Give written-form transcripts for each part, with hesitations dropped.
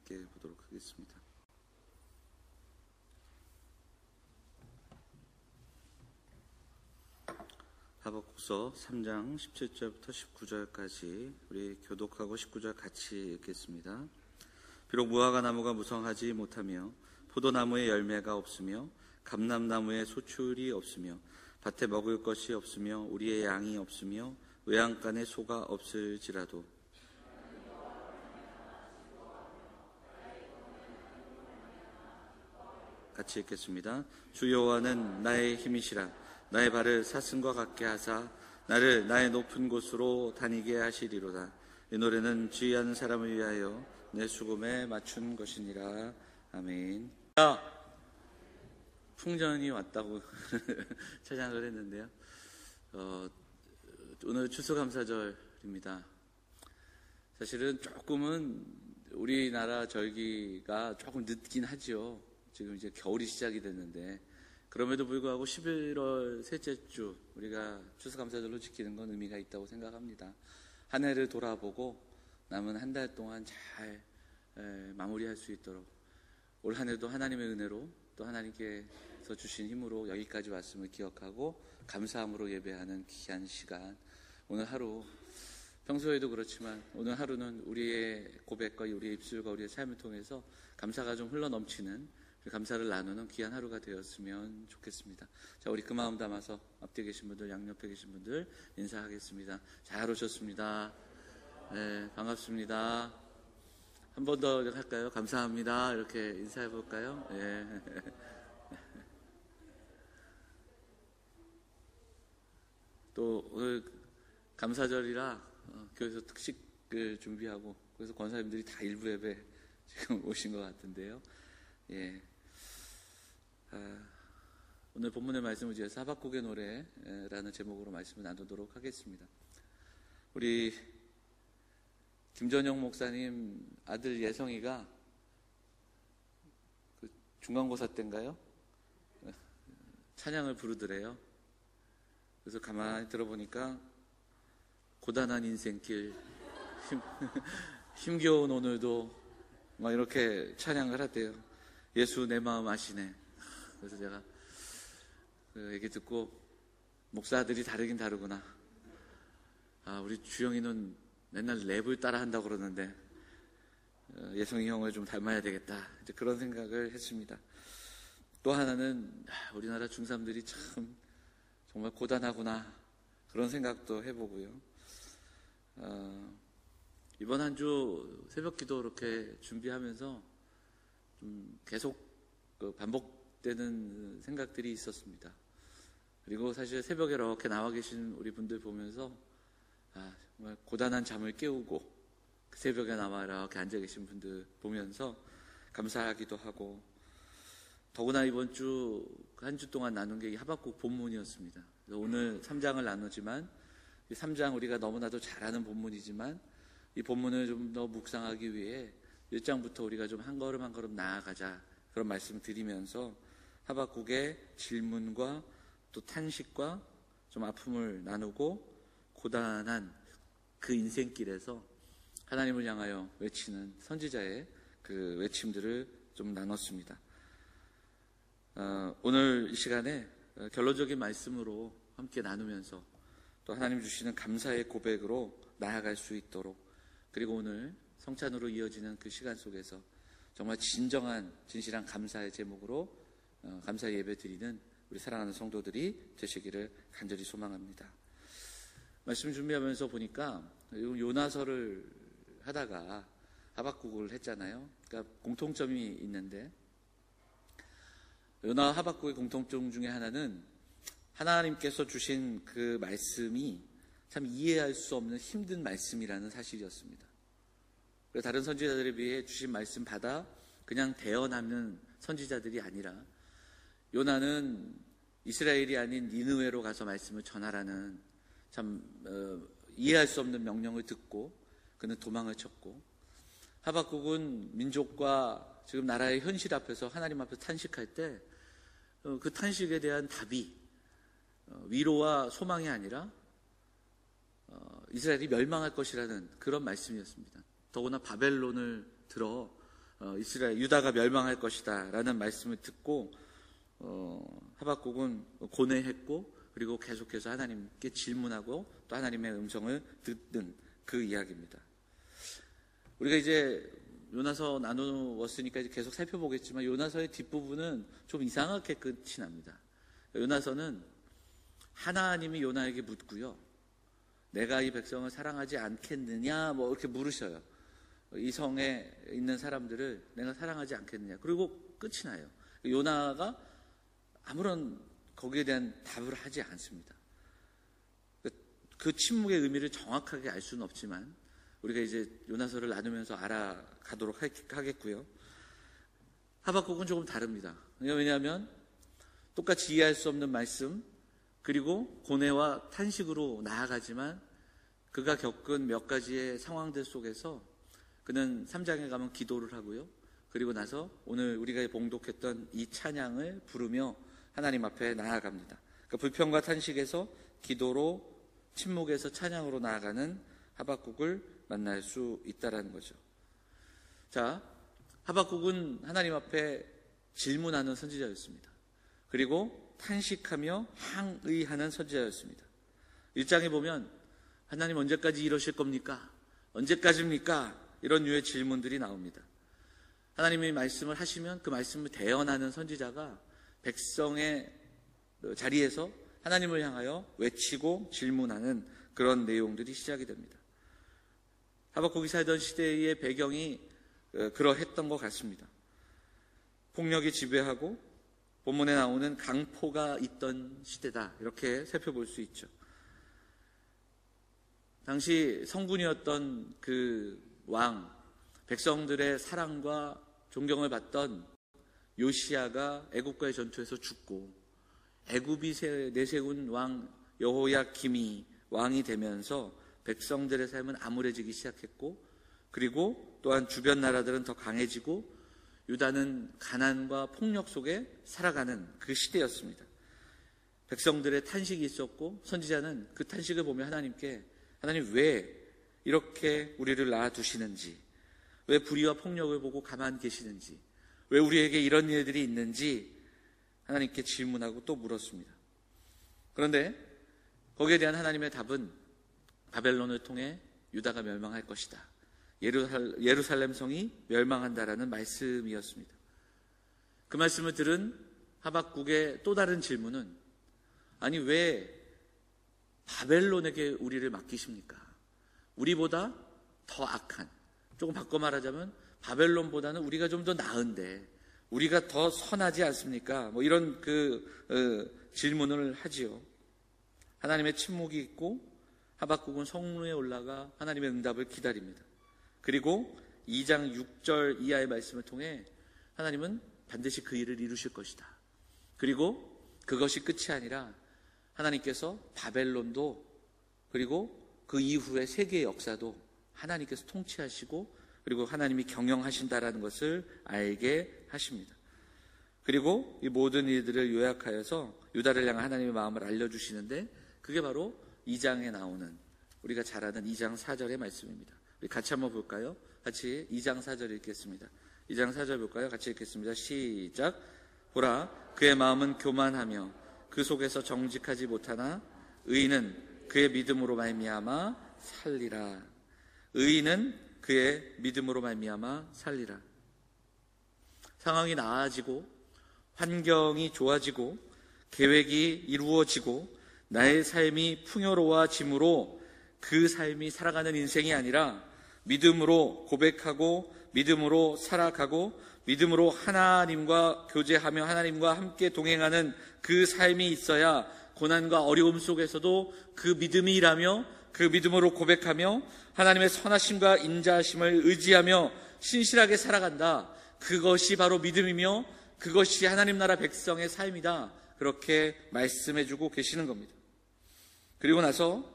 함께 보도록 하겠습니다. 하박국서 3장 17절부터 19절까지 우리 교독하고 19절 같이 읽겠습니다. 비록 무화과 나무가 무성하지 못하며 포도나무에 열매가 없으며 감람나무에 소출이 없으며 밭에 먹을 것이 없으며 우리의 양이 없으며 외양간에 소가 없을지라도 같이 읽겠습니다. 주 여호와는 나의 힘이시라. 나의 발을 사슴과 같게 하사 나를 나의 높은 곳으로 다니게 하시리로다. 이 노래는 지휘하는 사람을 위하여 내 수금에 맞춘 것이니라. 아멘. 풍전이 왔다고 찬양을 했는데요. 오늘 추수감사절입니다. 사실은 조금은 우리나라 절기가 조금 늦긴 하지요. 지금 이제 겨울이 시작이 됐는데, 그럼에도 불구하고 11월 셋째 주 우리가 추수감사절로 지키는 건 의미가 있다고 생각합니다. 한 해를 돌아보고 남은 한 달 동안 잘 마무리할 수 있도록 올 한 해도 하나님의 은혜로 또 하나님께서 주신 힘으로 여기까지 왔음을 기억하고 감사함으로 예배하는 귀한 시간, 오늘 하루, 평소에도 그렇지만 오늘 하루는 우리의 고백과 우리의 입술과 우리의 삶을 통해서 감사가 좀 흘러넘치는, 감사를 나누는 귀한 하루가 되었으면 좋겠습니다. 자, 우리 그 마음 담아서 앞뒤에 계신 분들, 양옆에 계신 분들 인사하겠습니다. 잘 오셨습니다. 네, 반갑습니다. 한 번 더 할까요? 감사합니다. 이렇게 인사해 볼까요? 네. 또 오늘 감사절이라 교회에서 특식을 준비하고, 그래서 권사님들이 다 일부 예배 지금 오신 것 같은데요. 예. 오늘 본문의 말씀을 위해서 하박국의 노래라는 제목으로 말씀을 나누도록 하겠습니다. 우리 김전영 목사님 아들 예성이가 그 중간고사 때인가요? 찬양을 부르더래요. 그래서 가만히 들어보니까 고단한 인생길, 힘겨운 오늘도 막 이렇게 찬양을 하대요. 예수 내 마음 아시네. 그래서 제가 그 얘기 듣고, 목사들이 다르긴 다르구나. 우리 주영이는 맨날 랩을 따라 한다고 그러는데 예성이 형을 좀 닮아야 되겠다, 이제 그런 생각을 했습니다. 또 하나는 우리나라 중3들이 참 정말 고단하구나, 그런 생각도 해보고요. 이번 한 주 새벽 기도 이렇게 준비하면서 좀 계속 반복되는 생각들이 있었습니다. 그리고 사실 새벽에 이렇게 나와 계신 우리 분들 보면서 정말 고단한 잠을 깨우고 그 새벽에 나와 이렇게 앉아 계신 분들 보면서 감사하기도 하고, 더구나 이번 주 한 주 동안 나눈 게 이 하박국 본문이었습니다. 오늘 3장을 나누지만 이 3장 우리가 너무나도 잘 아는 본문이지만 이 본문을 좀 더 묵상하기 위해 1장부터 우리가 좀 한 걸음 한 걸음 나아가자, 그런 말씀을 드리면서 하박국의 질문과 또 탄식과 좀 아픔을 나누고 고단한 그 인생길에서 하나님을 향하여 외치는 선지자의 그 외침들을 좀 나눴습니다. 오늘 이 시간에 결론적인 말씀으로 함께 나누면서 또 하나님 주시는 감사의 고백으로 나아갈 수 있도록, 그리고 오늘 성찬으로 이어지는 그 시간 속에서 정말 진정한 진실한 감사의 제목으로 감사 예배 드리는 우리 사랑하는 성도들이 되시기를 간절히 소망합니다. 말씀 준비하면서 보니까 요나서를 하다가 하박국을 했잖아요. 그러니까 공통점이 있는데, 요나 하박국의 공통점 중에 하나는 하나님께서 주신 그 말씀이 참 이해할 수 없는 힘든 말씀이라는 사실이었습니다. 다른 선지자들에 비해 주신 말씀 받아 그냥 대언하는 선지자들이 아니라, 요나는 이스라엘이 아닌 니느웨로 가서 말씀을 전하라는 참 이해할 수 없는 명령을 듣고 그는 도망을 쳤고, 하박국은 민족과 지금 나라의 현실 앞에서 하나님 앞에서 탄식할 때 그 탄식에 대한 답이 위로와 소망이 아니라 이스라엘이 멸망할 것이라는 그런 말씀이었습니다. 더구나 바벨론을 들어 유다가 멸망할 것이다 라는 말씀을 듣고 하박국은 고뇌했고 그리고 계속해서 하나님께 질문하고 또 하나님의 음성을 듣는 그 이야기입니다. 우리가 이제 요나서 나누었으니까 이제 계속 살펴보겠지만 요나서의 뒷부분은 좀 이상하게 끝이 납니다. 요나서는 하나님이 요나에게 묻고요. 내가 이 백성을 사랑하지 않겠느냐 뭐 이렇게 물으셔요. 이 성에 있는 사람들을 내가 사랑하지 않겠느냐. 그리고 끝이 나요. 요나가 아무런 거기에 대한 답을 하지 않습니다. 그 침묵의 의미를 정확하게 알 수는 없지만 우리가 이제 요나서를 나누면서 알아가도록 하겠고요. 하박국은 조금 다릅니다. 왜냐하면 똑같이 이해할 수 없는 말씀 그리고 고뇌와 탄식으로 나아가지만 그가 겪은 몇 가지의 상황들 속에서 그는 3장에 가면 기도를 하고요. 그리고 나서 오늘 우리가 봉독했던 이 찬양을 부르며 하나님 앞에 나아갑니다. 그러니까 불평과 탄식에서 기도로 침묵에서 찬양으로 나아가는 하박국을 만날 수 있다라는 거죠. 자, 하박국은 하나님 앞에 질문하는 선지자였습니다. 그리고 탄식하며 항의하는 선지자였습니다. 1장에 보면 하나님 언제까지 이러실 겁니까? 언제까지입니까? 이런 류의 질문들이 나옵니다. 하나님이 말씀을 하시면 그 말씀을 대언하는 선지자가 백성의 자리에서 하나님을 향하여 외치고 질문하는 그런 내용들이 시작이 됩니다. 하박국이 살던 시대의 배경이 그러했던 것 같습니다. 폭력이 지배하고 본문에 나오는 강포가 있던 시대다 이렇게 살펴볼 수 있죠. 당시 성군이었던 그 왕, 백성들의 사랑과 존경을 받던 요시야가 애굽과의 전투에서 죽고 애굽이 내세운 왕 여호야김이 왕이 되면서 백성들의 삶은 암울해지기 시작했고 그리고 또한 주변 나라들은 더 강해지고 유다는 가난과 폭력 속에 살아가는 그 시대였습니다. 백성들의 탄식이 있었고 선지자는 그 탄식을 보며 하나님께 하나님 왜 이렇게 우리를 낳아두시는지 왜 불의와 폭력을 보고 가만히 계시는지 왜 우리에게 이런 일들이 있는지 하나님께 질문하고 또 물었습니다. 그런데 거기에 대한 하나님의 답은 바벨론을 통해 유다가 멸망할 것이다. 예루살렘 성이 멸망한다라는 말씀이었습니다. 그 말씀을 들은 하박국의 또 다른 질문은 아니 왜 바벨론에게 우리를 맡기십니까? 우리보다 더 악한, 조금 바꿔 말하자면 바벨론보다는 우리가 좀 더 나은데 우리가 더 선하지 않습니까? 뭐 이런 질문을 하지요. 하나님의 침묵이 있고 하박국은 성문에 올라가 하나님의 응답을 기다립니다. 그리고 2장 6절 이하의 말씀을 통해 하나님은 반드시 그 일을 이루실 것이다. 그리고 그것이 끝이 아니라 하나님께서 바벨론도 그리고 그 이후의 세계의 역사도 하나님께서 통치하시고 그리고 하나님이 경영하신다라는 것을 알게 하십니다. 그리고 이 모든 일들을 요약하여서 유다를 향한 하나님의 마음을 알려주시는데 그게 바로 2장에 나오는 우리가 잘 아는 2장 4절의 말씀입니다. 우리 같이 한번 볼까요? 같이 2장 4절 읽겠습니다. 2장 4절 볼까요? 같이 읽겠습니다. 시작. 보라 그의 마음은 교만하며 그 속에서 정직하지 못하나 의인은 그의 믿음으로 말미암아 살리라. 의인은 그의 믿음으로 말미암아 살리라. 상황이 나아지고 환경이 좋아지고 계획이 이루어지고 나의 삶이 풍요로워짐으로 그 삶이 살아가는 인생이 아니라 믿음으로 고백하고 믿음으로 살아가고 믿음으로 하나님과 교제하며 하나님과 함께 동행하는 그 삶이 있어야 고난과 어려움 속에서도 그 믿음이 일하며 그 믿음으로 고백하며 하나님의 선하심과 인자하심을 의지하며 신실하게 살아간다. 그것이 바로 믿음이며 그것이 하나님 나라 백성의 삶이다. 그렇게 말씀해주고 계시는 겁니다. 그리고 나서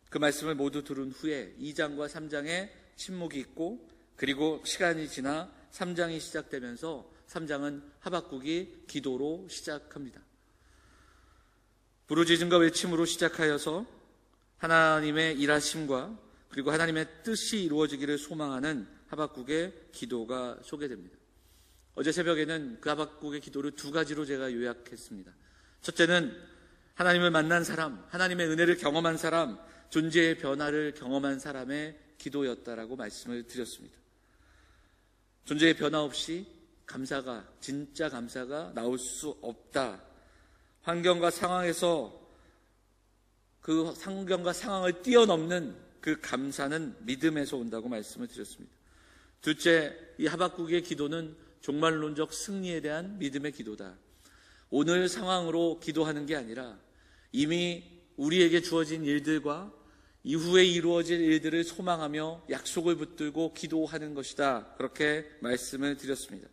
그 말씀을 모두 들은 후에 2장과 3장에 침묵이 있고 그리고 시간이 지나 3장이 시작되면서 3장은 하박국이 기도로 시작합니다. 부르짖음과 외침으로 시작하여서 하나님의 일하심과 그리고 하나님의 뜻이 이루어지기를 소망하는 하박국의 기도가 소개됩니다. 어제 새벽에는 그 하박국의 기도를 두 가지로 제가 요약했습니다. 첫째는 하나님을 만난 사람, 하나님의 은혜를 경험한 사람, 존재의 변화를 경험한 사람의 기도였다라고 말씀을 드렸습니다. 존재의 변화 없이 감사가, 진짜 감사가 나올 수 없다. 환경과 상황에서 그 환경과 상황을 뛰어넘는 그 감사는 믿음에서 온다고 말씀을 드렸습니다. 둘째, 이 하박국의 기도는 종말론적 승리에 대한 믿음의 기도다. 오늘 상황으로 기도하는 게 아니라 이미 우리에게 주어진 일들과 이후에 이루어질 일들을 소망하며 약속을 붙들고 기도하는 것이다. 그렇게 말씀을 드렸습니다.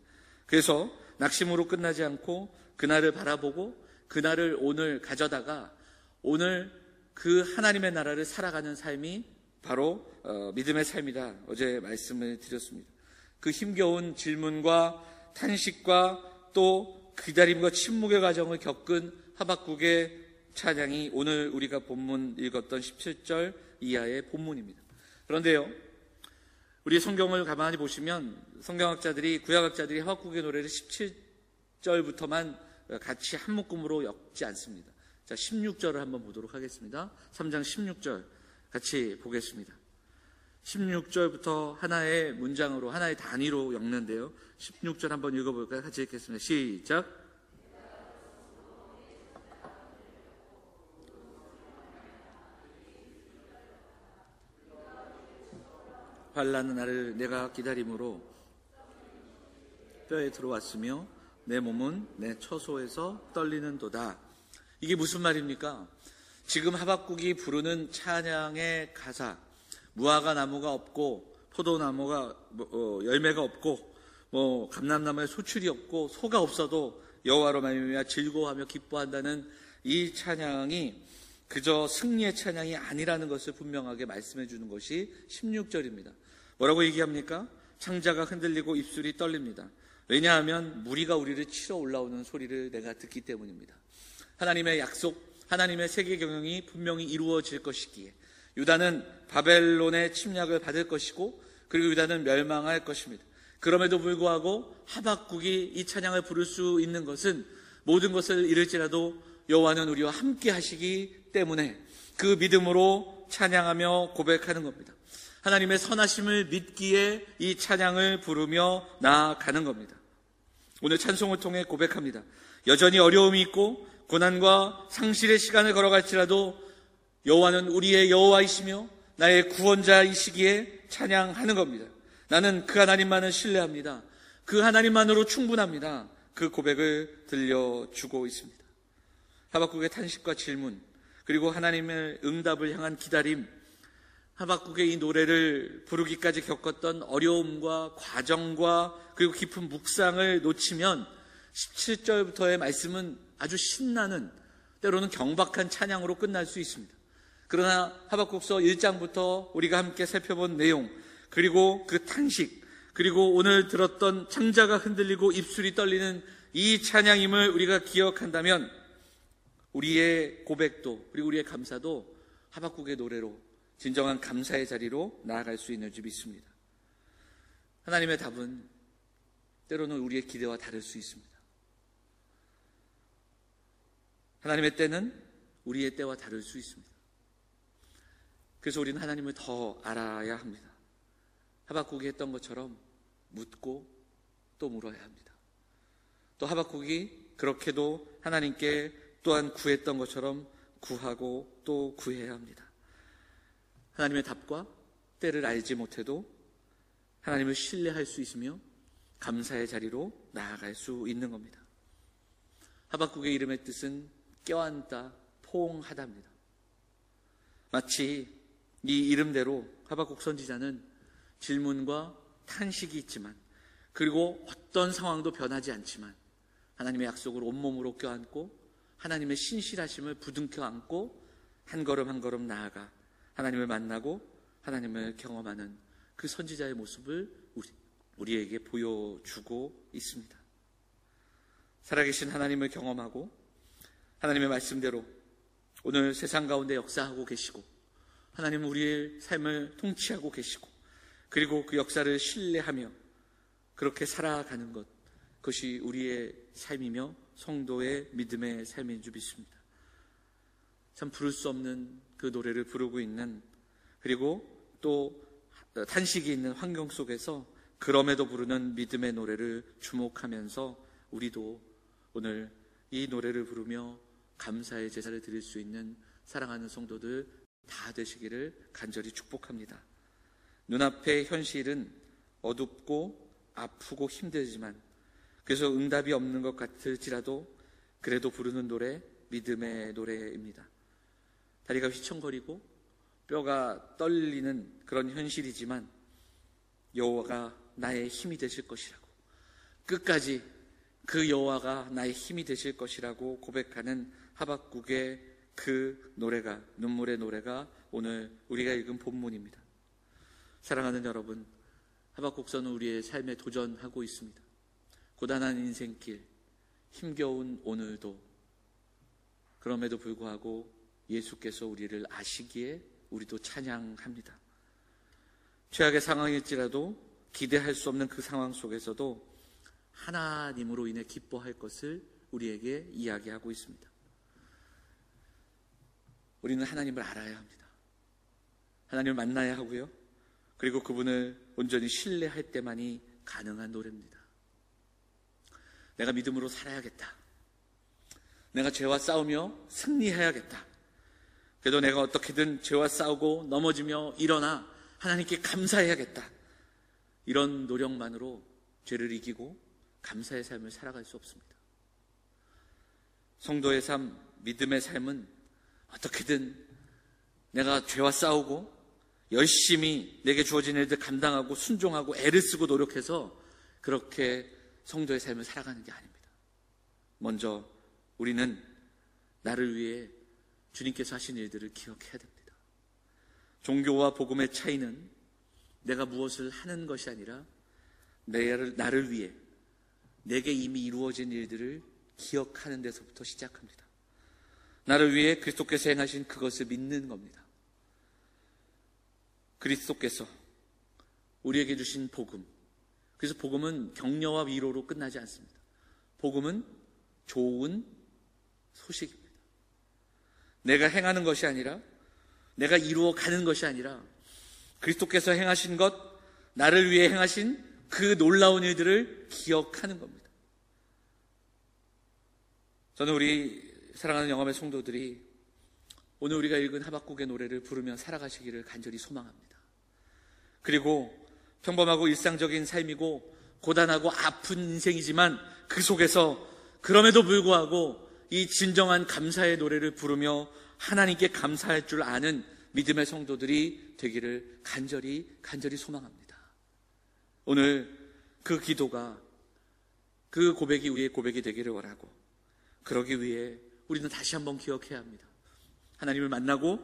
그래서 낙심으로 끝나지 않고 그날을 바라보고 그날을 오늘 가져다가 오늘 그 하나님의 나라를 살아가는 삶이 바로 믿음의 삶이다. 어제 말씀을 드렸습니다. 그 힘겨운 질문과 탄식과 또 기다림과 침묵의 과정을 겪은 하박국의 찬양이 오늘 우리가 본문 읽었던 17절 이하의 본문입니다. 그런데요, 우리 성경을 가만히 보시면 성경학자들이, 구약학자들이 하박국의 노래를 17절부터만 같이 한 묶음으로 엮지 않습니다. 자, 16절을 한번 보도록 하겠습니다. 3장 16절 같이 보겠습니다. 16절부터 하나의 문장으로, 하나의 단위로 엮는데요. 16절 한번 읽어볼까요? 같이 읽겠습니다. 시작. 환난의 날을 내가 기다림으로 뼈에 들어왔으며 내 몸은 내 처소에서 떨리는도다. 이게 무슨 말입니까? 지금 하박국이 부르는 찬양의 가사, 무화과 나무가 없고 포도나무가 열매가 없고 감람나무에 소출이 없고 소가 없어도 여호와로 말미암아 즐거워하며 기뻐한다는 이 찬양이 그저 승리의 찬양이 아니라는 것을 분명하게 말씀해 주는 것이 16절입니다. 뭐라고 얘기합니까? 창자가 흔들리고 입술이 떨립니다. 왜냐하면 무리가 우리를 치러 올라오는 소리를 내가 듣기 때문입니다. 하나님의 약속, 하나님의 세계 경영이 분명히 이루어질 것이기에 유다는 바벨론의 침략을 받을 것이고 그리고 유다는 멸망할 것입니다. 그럼에도 불구하고 하박국이 이 찬양을 부를 수 있는 것은 모든 것을 잃을지라도 여호와는 우리와 함께 하시기 때문에 그 믿음으로 찬양하며 고백하는 겁니다. 하나님의 선하심을 믿기에 이 찬양을 부르며 나아가는 겁니다. 오늘 찬송을 통해 고백합니다. 여전히 어려움이 있고 고난과 상실의 시간을 걸어갈지라도 여호와는 우리의 여호와이시며 나의 구원자이시기에 찬양하는 겁니다. 나는 그 하나님만을 신뢰합니다. 그 하나님만으로 충분합니다. 그 고백을 들려주고 있습니다. 하박국의 탄식과 질문, 그리고 하나님의 응답을 향한 기다림, 하박국의 이 노래를 부르기까지 겪었던 어려움과 과정과 그리고 깊은 묵상을 놓치면 17절부터의 말씀은 아주 신나는, 때로는 경박한 찬양으로 끝날 수 있습니다. 그러나 하박국서 1장부터 우리가 함께 살펴본 내용, 그리고 그 탄식, 그리고 오늘 들었던 창자가 흔들리고 입술이 떨리는 이 찬양임을 우리가 기억한다면 우리의 고백도 그리고 우리의 감사도 하박국의 노래로 진정한 감사의 자리로 나아갈 수 있는 줄 믿습니다. 하나님의 답은 때로는 우리의 기대와 다를 수 있습니다. 하나님의 때는 우리의 때와 다를 수 있습니다. 그래서 우리는 하나님을 더 알아야 합니다. 하박국이 했던 것처럼 묻고 또 물어야 합니다. 또 하박국이 그렇게도 하나님께 또한 구했던 것처럼 구하고 또 구해야 합니다. 하나님의 답과 때를 알지 못해도 하나님을 신뢰할 수 있으며 감사의 자리로 나아갈 수 있는 겁니다. 하박국의 이름의 뜻은 껴안다, 포옹하다입니다. 마치 이 이름대로 하박국 선지자는 질문과 탄식이 있지만, 그리고 어떤 상황도 변하지 않지만 하나님의 약속을 온몸으로 껴안고 하나님의 신실하심을 부둥켜 안고 한 걸음 한 걸음 나아가 하나님을 만나고 하나님을 경험하는 그 선지자의 모습을 우리에게 보여주고 있습니다. 살아계신 하나님을 경험하고 하나님의 말씀대로 오늘 세상 가운데 역사하고 계시고 하나님은 우리의 삶을 통치하고 계시고 그리고 그 역사를 신뢰하며 그렇게 살아가는 것, 그것이 우리의 삶이며 성도의 믿음의 삶인 줄 믿습니다. 참 부를 수 없는 그 노래를 부르고 있는, 그리고 또 탄식이 있는 환경 속에서 그럼에도 부르는 믿음의 노래를 주목하면서 우리도 오늘 이 노래를 부르며 감사의 제사를 드릴 수 있는 사랑하는 성도들 다 되시기를 간절히 축복합니다. 눈앞의 현실은 어둡고 아프고 힘들지만, 그래서 응답이 없는 것 같을지라도 그래도 부르는 노래, 믿음의 노래입니다. 다리가 휘청거리고 뼈가 떨리는 그런 현실이지만 여호와가 나의 힘이 되실 것이라고, 끝까지 그 여호와가 나의 힘이 되실 것이라고 고백하는 하박국의 그 노래가, 눈물의 노래가 오늘 우리가 읽은 본문입니다. 사랑하는 여러분, 하박국서는 우리의 삶에 도전하고 있습니다. 고단한 인생길, 힘겨운 오늘도, 그럼에도 불구하고 예수께서 우리를 아시기에 우리도 찬양합니다. 최악의 상황일지라도 기대할 수 없는 그 상황 속에서도 하나님으로 인해 기뻐할 것을 우리에게 이야기하고 있습니다. 우리는 하나님을 알아야 합니다. 하나님을 만나야 하고요, 그리고 그분을 온전히 신뢰할 때만이 가능한 노래입니다. 내가 믿음으로 살아야겠다. 내가 죄와 싸우며 승리해야겠다. 그래도 내가 어떻게든 죄와 싸우고 넘어지며 일어나 하나님께 감사해야겠다. 이런 노력만으로 죄를 이기고 감사의 삶을 살아갈 수 없습니다. 성도의 삶, 믿음의 삶은 어떻게든 내가 죄와 싸우고 열심히 내게 주어진 일들 감당하고 순종하고 애를 쓰고 노력해서 그렇게 성도의 삶을 살아가는 게 아닙니다. 먼저 우리는 나를 위해 주님께서 하신 일들을 기억해야 됩니다. 종교와 복음의 차이는 내가 무엇을 하는 것이 아니라 나를 위해 내게 이미 이루어진 일들을 기억하는 데서부터 시작합니다. 나를 위해 그리스도께서 행하신 그것을 믿는 겁니다. 그리스도께서 우리에게 주신 복음, 그래서 복음은 격려와 위로로 끝나지 않습니다. 복음은 좋은 소식입니다. 내가 행하는 것이 아니라, 내가 이루어가는 것이 아니라 그리스도께서 행하신 것, 나를 위해 행하신 그 놀라운 일들을 기억하는 겁니다. 저는 우리 사랑하는 영암의 성도들이 오늘 우리가 읽은 하박국의 노래를 부르며 살아가시기를 간절히 소망합니다. 그리고 평범하고 일상적인 삶이고 고단하고 아픈 인생이지만 그 속에서 그럼에도 불구하고 이 진정한 감사의 노래를 부르며 하나님께 감사할 줄 아는 믿음의 성도들이 되기를 간절히 소망합니다. 오늘 그 기도가, 그 고백이 우리의 고백이 되기를 원하고, 그러기 위해 우리는 다시 한번 기억해야 합니다. 하나님을 만나고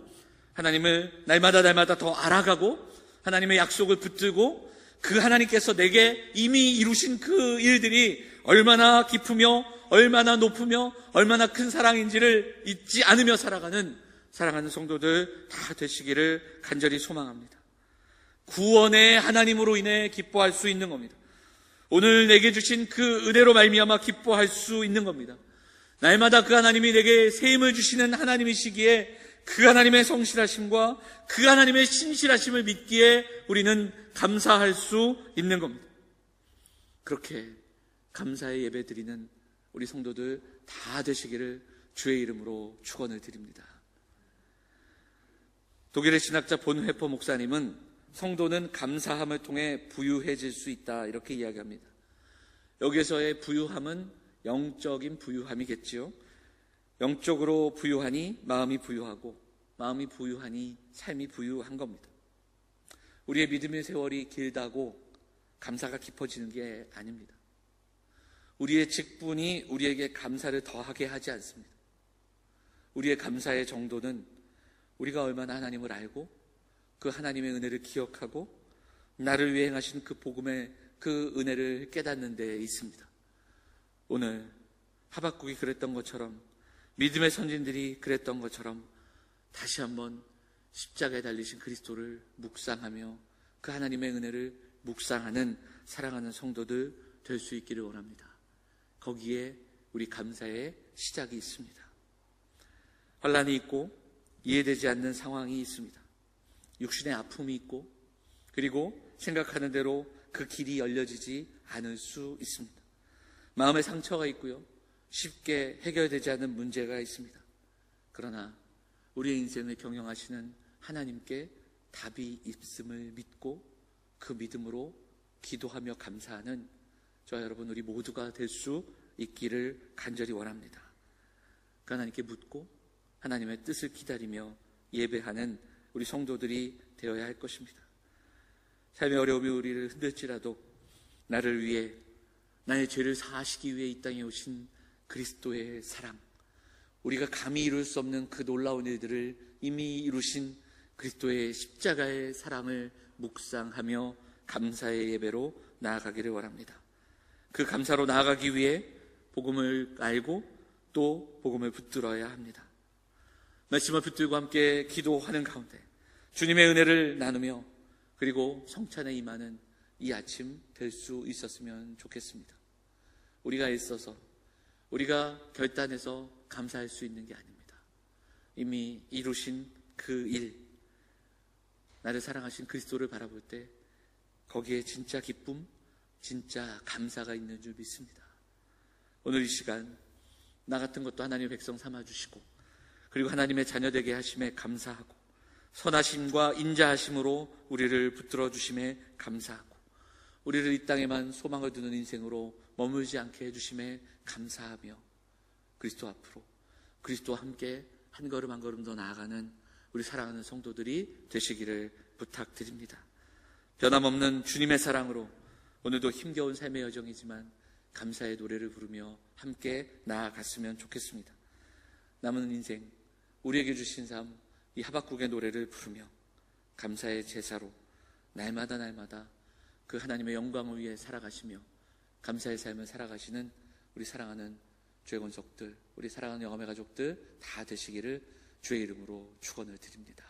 하나님을 날마다 더 알아가고 하나님의 약속을 붙들고 그 하나님께서 내게 이미 이루신 그 일들이 얼마나 깊으며 얼마나 높으며 얼마나 큰 사랑인지를 잊지 않으며 살아가는 사랑하는 성도들 다 되시기를 간절히 소망합니다. 구원의 하나님으로 인해 기뻐할 수 있는 겁니다. 오늘 내게 주신 그 은혜로 말미암아 기뻐할 수 있는 겁니다. 날마다 그 하나님이 내게 새 힘을 주시는 하나님이시기에 그 하나님의 성실하심과 그 하나님의 신실하심을 믿기에 우리는 감사할 수 있는 겁니다. 그렇게 감사의 예배 드리는 우리 성도들 다 되시기를 주의 이름으로 축원을 드립니다. 독일의 신학자 본회퍼 목사님은 성도는 감사함을 통해 부유해질 수 있다 이렇게 이야기합니다. 여기에서의 부유함은 영적인 부유함이겠지요. 영적으로 부유하니 마음이 부유하고 마음이 부유하니 삶이 부유한 겁니다. 우리의 믿음의 세월이 길다고 감사가 깊어지는 게 아닙니다. 우리의 직분이 우리에게 감사를 더하게 하지 않습니다. 우리의 감사의 정도는 우리가 얼마나 하나님을 알고 그 하나님의 은혜를 기억하고 나를 위해 행하신 그 복음의 그 은혜를 깨닫는 데에 있습니다. 오늘 하박국이 그랬던 것처럼, 믿음의 선진들이 그랬던 것처럼 다시 한번 십자가에 달리신 그리스도를 묵상하며 그 하나님의 은혜를 묵상하는 사랑하는 성도들 될 수 있기를 원합니다. 거기에 우리 감사의 시작이 있습니다. 환난이 있고 이해되지 않는 상황이 있습니다. 육신의 아픔이 있고 그리고 생각하는 대로 그 길이 열려지지 않을 수 있습니다. 마음의 상처가 있고요. 쉽게 해결되지 않는 문제가 있습니다. 그러나 우리의 인생을 경영하시는 하나님께 답이 있음을 믿고 그 믿음으로 기도하며 감사하는 저와 여러분 우리 모두가 될 수 있기를 간절히 원합니다. 그 하나님께 묻고 하나님의 뜻을 기다리며 예배하는 우리 성도들이 되어야 할 것입니다. 삶의 어려움이 우리를 흔들지라도 나를 위해 나의 죄를 사하시기 위해 이 땅에 오신 그리스도의 사랑, 우리가 감히 이룰 수 없는 그 놀라운 일들을 이미 이루신 그리스도의 십자가의 사랑을 묵상하며 감사의 예배로 나아가기를 원합니다. 그 감사로 나아가기 위해 복음을 알고 또 복음을 붙들어야 합니다. 말씀을 붙들고 함께 기도하는 가운데 주님의 은혜를 나누며 그리고 성찬에 임하는 이 아침 될 수 있었으면 좋겠습니다. 우리가 애써서 우리가 결단해서 감사할 수 있는 게 아닙니다. 이미 이루신 그 일, 나를 사랑하신 그리스도를 바라볼 때 거기에 진짜 기쁨, 진짜 감사가 있는 줄 믿습니다. 오늘 이 시간 나 같은 것도 하나님의 백성 삼아주시고 그리고 하나님의 자녀되게 하심에 감사하고 선하심과 인자하심으로 우리를 붙들어 주심에 감사하고 우리를 이 땅에만 소망을 두는 인생으로 머물지 않게 해주심에 감사하며 그리스도 앞으로 그리스도와 함께 한 걸음 한 걸음 더 나아가는 우리 사랑하는 성도들이 되시기를 부탁드립니다. 변함없는 주님의 사랑으로 오늘도 힘겨운 삶의 여정이지만 감사의 노래를 부르며 함께 나아갔으면 좋겠습니다. 남은 인생 우리에게 주신 삶 이 하박국의 노래를 부르며 감사의 제사로 날마다 그 하나님의 영광을 위해 살아가시며 감사의 삶을 살아가시는 우리 사랑하는 주의 권속들, 우리 사랑하는 영암의 가족들 다 되시기를 주의 이름으로 축원을 드립니다.